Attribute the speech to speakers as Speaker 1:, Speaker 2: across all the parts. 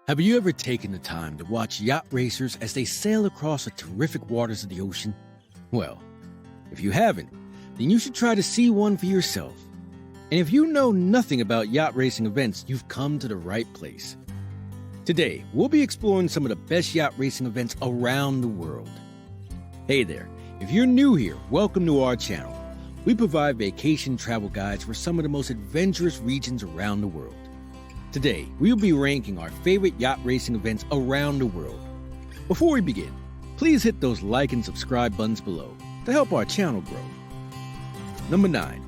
Speaker 1: Have you ever taken the time to watch yacht racers as they sail across the terrific waters of the ocean? Well, if you haven't, then you should try to see one for yourself. And if you know nothing about yacht racing events, you've come to the right place. Today, we'll be exploring some of the best yacht racing events around the world. Hey there, if you're new here, welcome to our channel. We provide vacation travel guides for some of the most adventurous regions around the world. Today, we'll be ranking our favorite yacht racing events around the world. Before we begin, please hit those like and subscribe buttons below to help our channel grow. Number 9.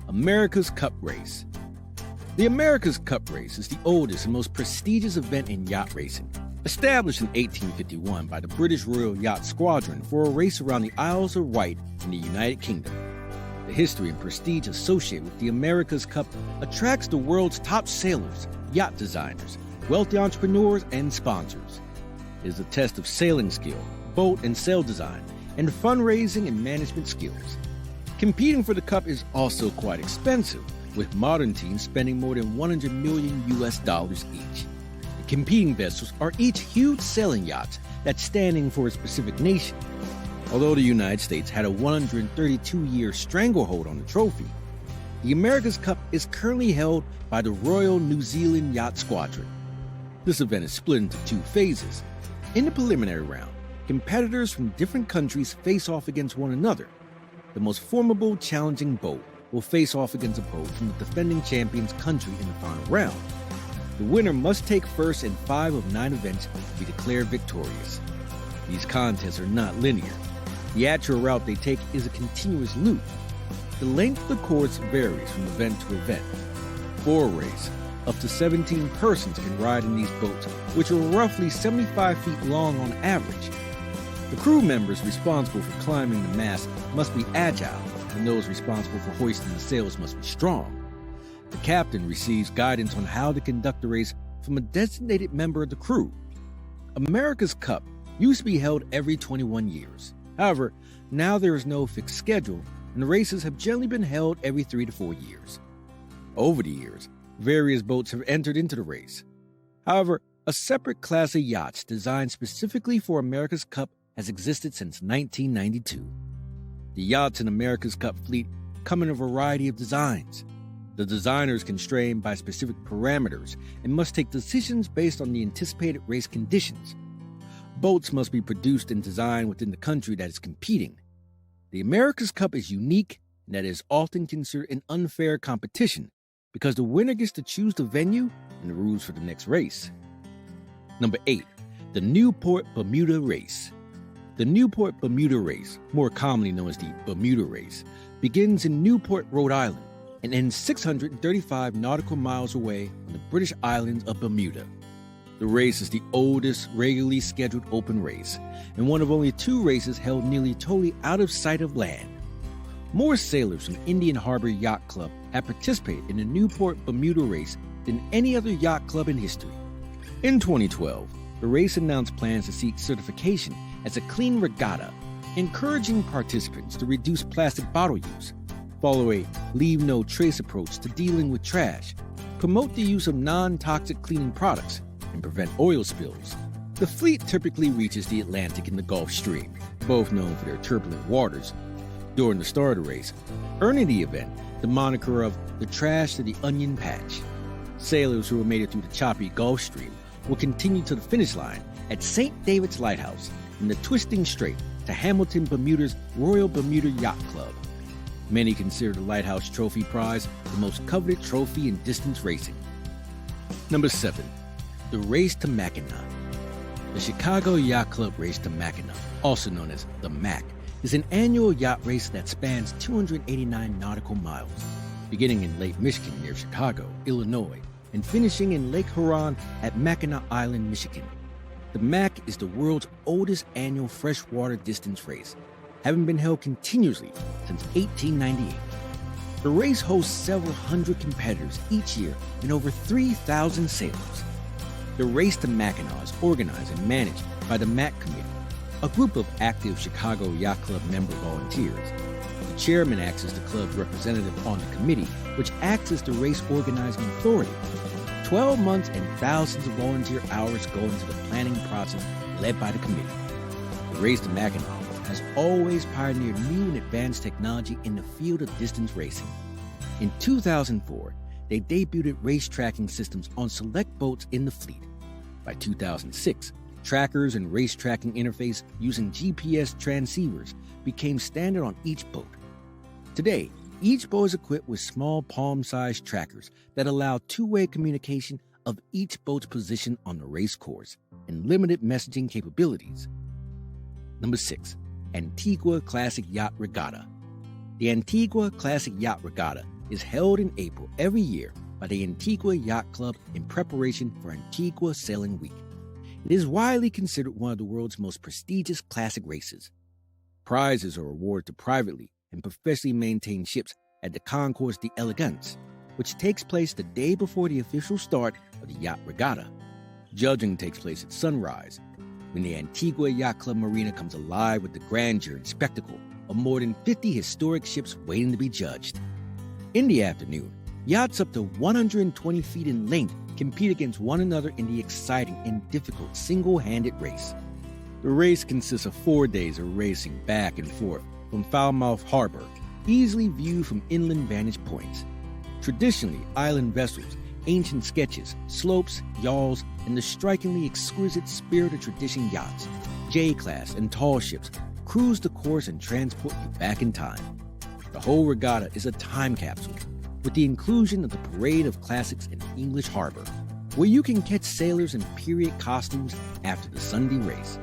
Speaker 1: America's Cup Race. The America's Cup Race is the oldest and most prestigious event in yacht racing. Established in 1851 by the British Royal Yacht Squadron for a race around the Isles of Wight in the United Kingdom. The history and prestige associated with the America's Cup attracts the world's top sailors, yacht designers, wealthy entrepreneurs, and sponsors. It is a test of sailing skill, boat and sail design, and fundraising and management skills. Competing for the cup is also quite expensive, with modern teams spending more than $100 million each. The competing vessels are each huge sailing yachts that's standing for a specific nation. Although the United States had a 132-year stranglehold on the trophy, the America's Cup is currently held by the Royal New Zealand Yacht Squadron. This event is split into two phases. In the preliminary round, competitors from different countries face off against one another. The most formidable, challenging boat will face off against a boat from the defending champion's country in the final round. The winner must take first in 5 of 9 events to be declared victorious. These contests are not linear. The actual route they take is a continuous loop. The length of the course varies from event to event. For a race, up to 17 persons can ride in these boats, which are roughly 75 feet long on average. The crew members responsible for climbing the mast must be agile, and those responsible for hoisting the sails must be strong. The captain receives guidance on how to conduct the race from a designated member of the crew. America's Cup used to be held every 21 years. However, now there is no fixed schedule, and the races have generally been held every 3 to 4 years. Over the years, various boats have entered into the race. However, a separate class of yachts designed specifically for America's Cup has existed since 1992. The yachts in America's Cup fleet come in a variety of designs. The designer is constrained by specific parameters and must take decisions based on the anticipated race conditions. Boats must be produced and designed within the country that is competing. The America's Cup is unique and that is often considered an unfair competition because the winner gets to choose the venue and the rules for the next race. Number 8. The Newport Bermuda Race. The Newport Bermuda Race, more commonly known as the Bermuda Race, begins in Newport, Rhode Island, and ends 635 nautical miles away on the British islands of Bermuda. The race is the oldest regularly scheduled open race, and one of only 2 races held nearly totally out of sight of land. More sailors from Indian Harbor Yacht Club have participated in the Newport Bermuda Race than any other yacht club in history. In 2012, the race announced plans to seek certification as a clean regatta, encouraging participants to reduce plastic bottle use, follow a leave no trace approach to dealing with trash, promote the use of non-toxic cleaning products, and prevent oil spills. The fleet typically reaches the Atlantic and the Gulf Stream, both known for their turbulent waters, during the start of the race, earning the event the moniker of the Trash to the Onion Patch. Sailors who have made it through the choppy Gulf Stream will continue to the finish line at St. David's Lighthouse in the twisting strait to Hamilton, Bermuda's Royal Bermuda Yacht Club. Many consider the Lighthouse Trophy Prize the most coveted trophy in distance racing. Number 7. The Race to Mackinac. The Chicago Yacht Club Race to Mackinac, also known as the MAC, is an annual yacht race that spans 289 nautical miles, beginning in Lake Michigan near Chicago, Illinois, and finishing in Lake Huron at Mackinac Island, Michigan. The MAC is the world's oldest annual freshwater distance race, having been held continuously since 1898. The race hosts several hundred competitors each year and over 3,000 sailors. The Race to Mackinac is organized and managed by the MAC Committee, a group of active Chicago Yacht Club member volunteers. The chairman acts as the club's representative on the committee, which acts as the race organizing authority. 12 months and thousands of volunteer hours go into the planning process led by the committee. The race to Mackinac has always pioneered new and advanced technology in the field of distance racing. In 2004, they debuted race tracking systems on select boats in the fleet. By 2006, trackers and race tracking interface using GPS transceivers became standard on each boat. Today, each boat is equipped with small palm-sized trackers that allow two-way communication of each boat's position on the race course and limited messaging capabilities. Number 6. Antigua Classic Yacht Regatta. The Antigua Classic Yacht Regatta is held in April every year by the Antigua Yacht Club in preparation for Antigua Sailing Week. It is widely considered one of the world's most prestigious classic races. Prizes are awarded to privately and professionally maintained ships at the Concours d'Elegance, which takes place the day before the official start of the Yacht Regatta. Judging takes place at sunrise, when the Antigua Yacht Club Marina comes alive with the grandeur and spectacle of more than 50 historic ships waiting to be judged. In the afternoon, yachts up to 120 feet in length compete against one another in the exciting and difficult single-handed race. The race consists of 4 days of racing back and forth from Falmouth Harbor, easily viewed from inland vantage points. Traditionally, island vessels, ancient sketches, slopes, yawls, and the strikingly exquisite Spirit of Tradition yachts, J-class and tall ships, cruise the course and transport you back in time. The whole regatta is a time capsule, with the inclusion of the Parade of Classics in English Harbor, where you can catch sailors in period costumes after the Sunday race.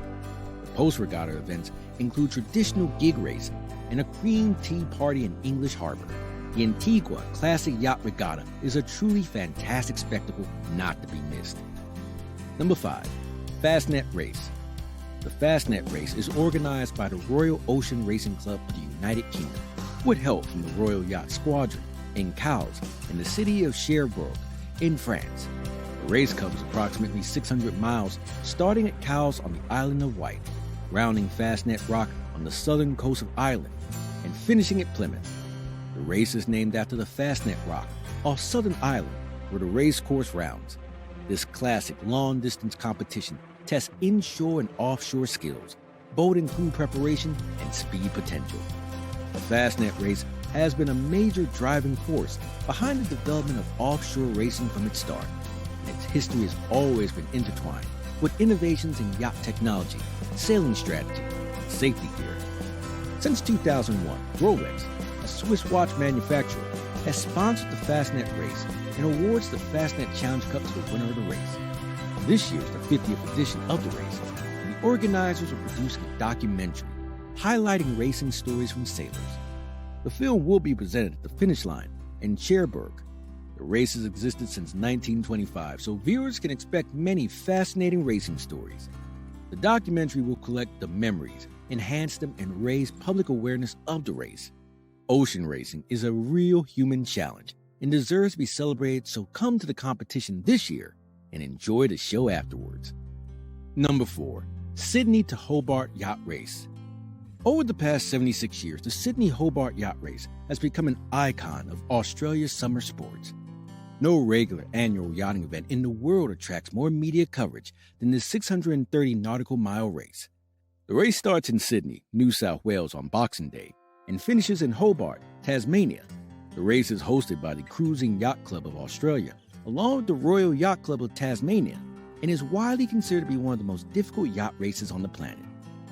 Speaker 1: The post-regatta events include traditional gig racing and a cream tea party in English Harbor. The Antigua Classic Yacht Regatta is a truly fantastic spectacle not to be missed. Number 5. Fastnet Race. The Fastnet Race is organized by the Royal Ocean Racing Club of the United Kingdom, with help from the Royal Yacht Squadron in Cowes in the city of Cherbourg in France. The race covers approximately 600 miles, starting at Cowes on the island of Wight, rounding Fastnet Rock on the southern coast of Ireland, and finishing at Plymouth. The race is named after the Fastnet Rock off Southern Ireland, where the race course rounds. This classic long-distance competition tests inshore and offshore skills, boat and crew preparation, and speed potential. The Fastnet race has been a major driving force behind the development of offshore racing from its start, and its history has always been intertwined with innovations in yacht technology, sailing strategy, and safety gear. Since 2001, Rolex, a Swiss watch manufacturer, has sponsored the Fastnet race and awards the Fastnet Challenge Cup to the winner of the race. This year is the 50th edition of the race, and the organizers are producing a documentary highlighting racing stories from sailors. The film will be presented at the finish line in Cherbourg. The race has existed since 1925, so viewers can expect many fascinating racing stories. The documentary will collect the memories, enhance them, and raise public awareness of the race. Ocean racing is a real human challenge and deserves to be celebrated, so come to the competition this year and enjoy the show afterwards. Number 4. Sydney to Hobart Yacht Race. Over the past 76 years, the Sydney-Hobart Yacht Race has become an icon of Australia's summer sports. No regular annual yachting event in the world attracts more media coverage than the 630 nautical mile race. The race starts in Sydney, New South Wales on Boxing Day and finishes in Hobart, Tasmania. The race is hosted by the Cruising Yacht Club of Australia, along with the Royal Yacht Club of Tasmania, and is widely considered to be one of the most difficult yacht races on the planet.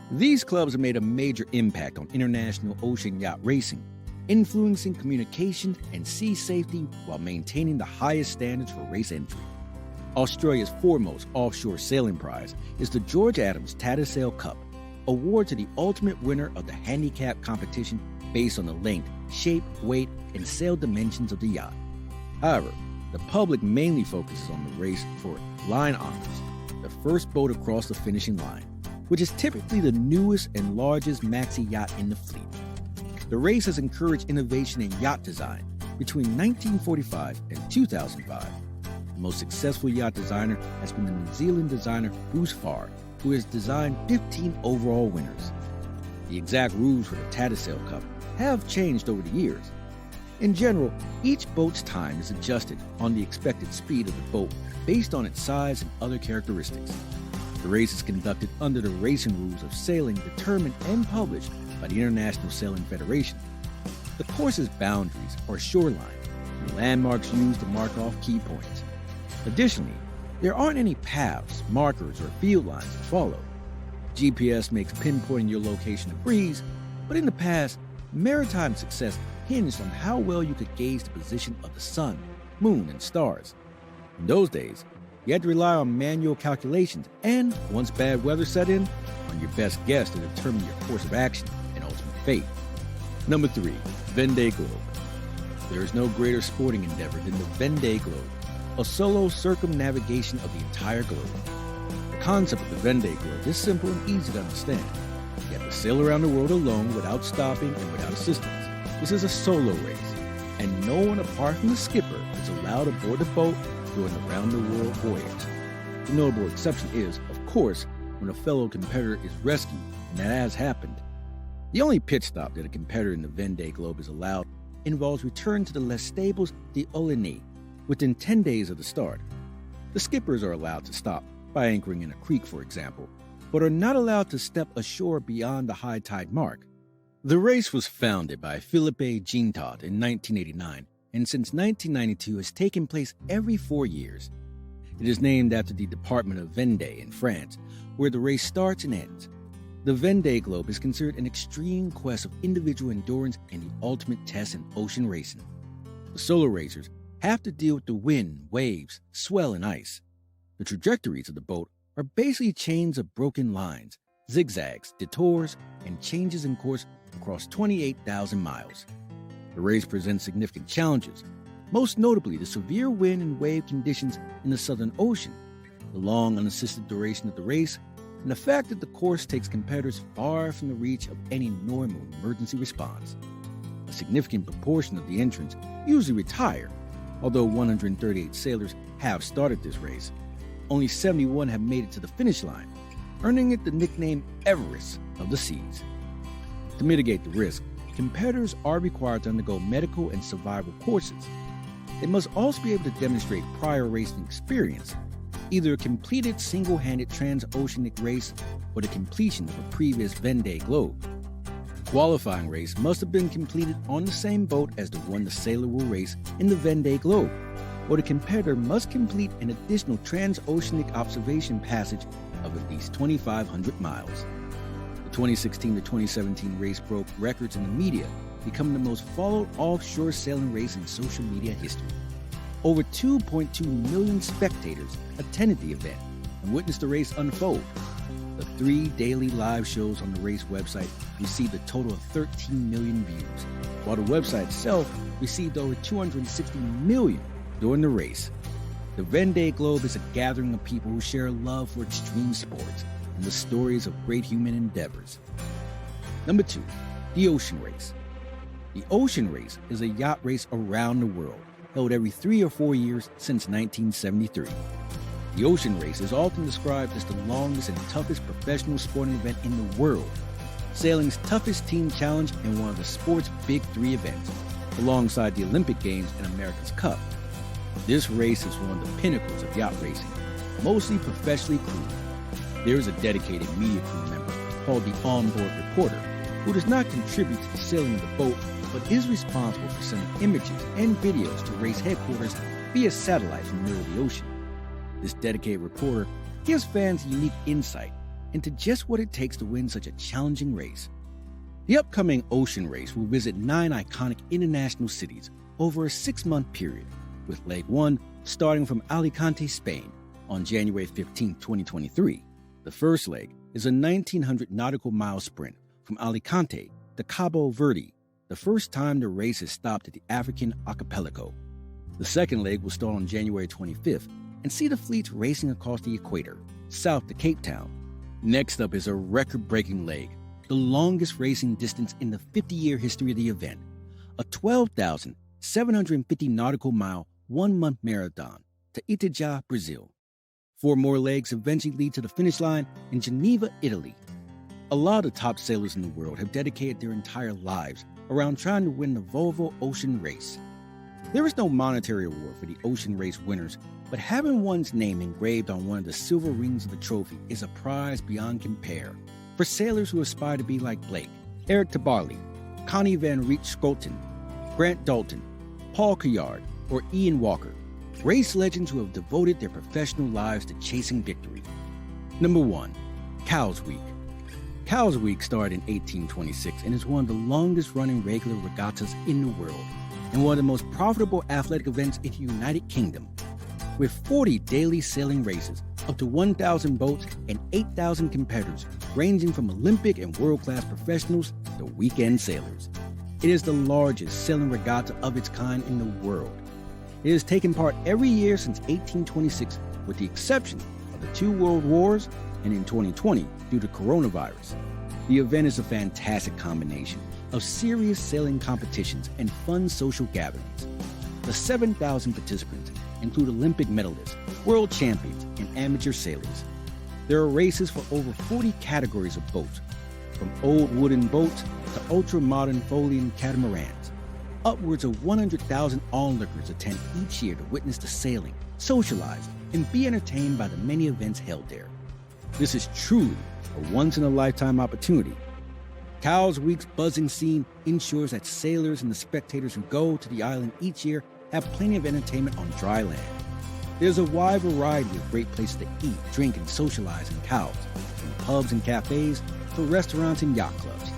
Speaker 1: These clubs have made a major impact on international ocean yacht racing, influencing communication and sea safety while maintaining the highest standards for race entry. Australia's foremost offshore sailing prize is the George Adams Tattersail Cup, awarded to the ultimate winner of the handicap competition based on the length, shape, weight, and sail dimensions of the yacht. However, the public mainly focuses on the race for line honors, the first boat across the finishing line, which is typically the newest and largest maxi yacht in the fleet. The race has encouraged innovation in yacht design between 1945 and 2005. The most successful yacht designer has been the New Zealand designer Bruce Farr, who has designed 15 overall winners. The exact rules for the Tattersail Cup have changed over the years. In general, each boat's time is adjusted on the expected speed of the boat based on its size and other characteristics. The race is conducted under the racing rules of sailing determined and published by the International Sailing Federation. The course's boundaries are shoreline, and landmarks used to mark off key points. Additionally, there aren't any paths, markers, or field lines to follow. GPS makes pinpointing your location a breeze, but in the past, maritime success hinged on how well you could gauge the position of the sun, moon, and stars. In those days, you had to rely on manual calculations and, once bad weather set in, on your best guess to determine your course of action and ultimate fate. Number 3, Vendée Globe. There is no greater sporting endeavor than the Vendée Globe, a solo circumnavigation of the entire globe. The concept of the Vendée Globe is simple and easy to understand. You have to sail around the world alone without stopping and without assistance. This is a solo race, and no one apart from the skipper is allowed aboard the boat during the round-the-world voyage. The notable exception is, of course, when a fellow competitor is rescued, and that has happened. The only pit stop that a competitor in the Vendée Globe is allowed involves return to the Les Stables d'Oligny within 10 days of the start. The skippers are allowed to stop by anchoring in a creek, for example, but are not allowed to step ashore beyond the high tide mark. The race was founded by Philippe Gintot in 1989, and since 1992 has taken place every 4 years. It is named after the department of Vendée in France, where the race starts and ends. The Vendée Globe is considered an extreme quest of individual endurance and the ultimate test in ocean racing. The solo racers have to deal with the wind, waves, swell, and ice. The trajectories of the boat are basically chains of broken lines, zigzags, detours, and changes in course across 28,000 miles. The race presents significant challenges, most notably the severe wind and wave conditions in the Southern Ocean, the long unassisted duration of the race, and the fact that the course takes competitors far from the reach of any normal emergency response. A significant proportion of the entrants usually retire, although 138 sailors have started this race. Only 71 have made it to the finish line, earning it the nickname Everest of the Seas. To mitigate the risk, competitors are required to undergo medical and survival courses. They must also be able to demonstrate prior racing experience, either a completed single-handed transoceanic race or the completion of a previous Vendée Globe. The qualifying race must have been completed on the same boat as the one the sailor will race in the Vendée Globe, or the competitor must complete an additional transoceanic observation passage of at least 2,500 miles. The 2016 to 2017 race broke records in the media, becoming the most followed offshore sailing race in social media history. Over 2.2 million spectators attended the event and witnessed the race unfold. The 3 daily live shows on the race website received a total of 13 million views, while the website itself received over 260 million during the race. The Vendée Globe is a gathering of people who share a love for extreme sports and the stories of great human endeavors. Number 2, the Ocean Race. The Ocean Race is a yacht race around the world, held every 3 or 4 years since 1973. The Ocean Race is often described as the longest and toughest professional sporting event in the world, sailing's toughest team challenge and one of the sport's big 3 events, alongside the Olympic Games and America's Cup. This race is one of the pinnacles of yacht racing, mostly professionally crewed. There is a dedicated media crew member called the onboard reporter, who does not contribute to the sailing of the boat, but is responsible for sending images and videos to race headquarters via satellite from the middle of the ocean. This dedicated reporter gives fans unique insight into just what it takes to win such a challenging race. The upcoming Ocean Race will visit 9 iconic international cities over a 6-month period, with Leg 1 starting from Alicante, Spain, on January 15, 2023. The first leg is a 1,900 nautical mile sprint from Alicante to Cabo Verde, the first time the race has stopped at the African archipelago. The second leg will start on January 25th and see the fleets racing across the equator, south to Cape Town. Next up is a record-breaking leg, the longest racing distance in the 50-year history of the event, a 12,750 nautical mile, 1-month marathon to Itajaí, Brazil. 4 more legs eventually lead to the finish line in Geneva, Italy. A lot of the top sailors in the world have dedicated their entire lives around trying to win the Volvo Ocean Race. There is no monetary award for the Ocean Race winners, but having one's name engraved on one of the silver rings of the trophy is a prize beyond compare for sailors who aspire to be like Blake, Eric Tabarly, Connie Van Reet Scholten, Grant Dalton, Paul Couillard, or Ian Walker, race legends who have devoted their professional lives to chasing victory. Number 1. Cowes Week. Cowes Week started in 1826 and is one of the longest-running regular regattas in the world and one of the most profitable athletic events in the United Kingdom. With 40 daily sailing races, up to 1,000 boats, and 8,000 competitors, ranging from Olympic and world-class professionals to weekend sailors. It is the largest sailing regatta of its kind in the world. It has taken part every year since 1826, with the exception of the 2 world wars and in 2020 due to coronavirus. The event is a fantastic combination of serious sailing competitions and fun social gatherings. The 7,000 participants include Olympic medalists, world champions, and amateur sailors. There are races for over 40 categories of boats, from old wooden boats to ultra-modern Folian catamarans. Upwards of 100,000 onlookers attend each year to witness the sailing, socialize, and be entertained by the many events held there. This is truly a once-in-a-lifetime opportunity. Cowes Week's buzzing scene ensures that sailors and the spectators who go to the island each year have plenty of entertainment on dry land. There's a wide variety of great places to eat, drink, and socialize in Cowes, from pubs and cafes to restaurants and yacht clubs.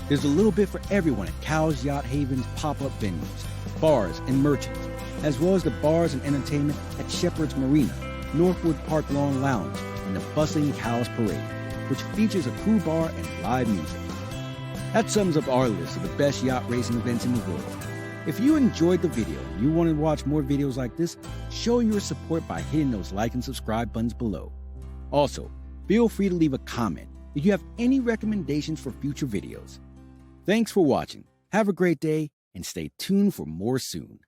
Speaker 1: There's a little bit for everyone at Cowes Yacht Haven's pop-up venues, bars, and merchants, as well as the bars and entertainment at Shepherd's Marina, Northwood Park Lawn Lounge, and the bustling Cowes Parade, which features a crew bar and live music. That sums up our list of the best yacht racing events in the world. If you enjoyed the video and you want to watch more videos like this, show your support by hitting those like and subscribe buttons below. Also, feel free to leave a comment if you have any recommendations for future videos. Thanks for watching, have a great day, and stay tuned for more soon.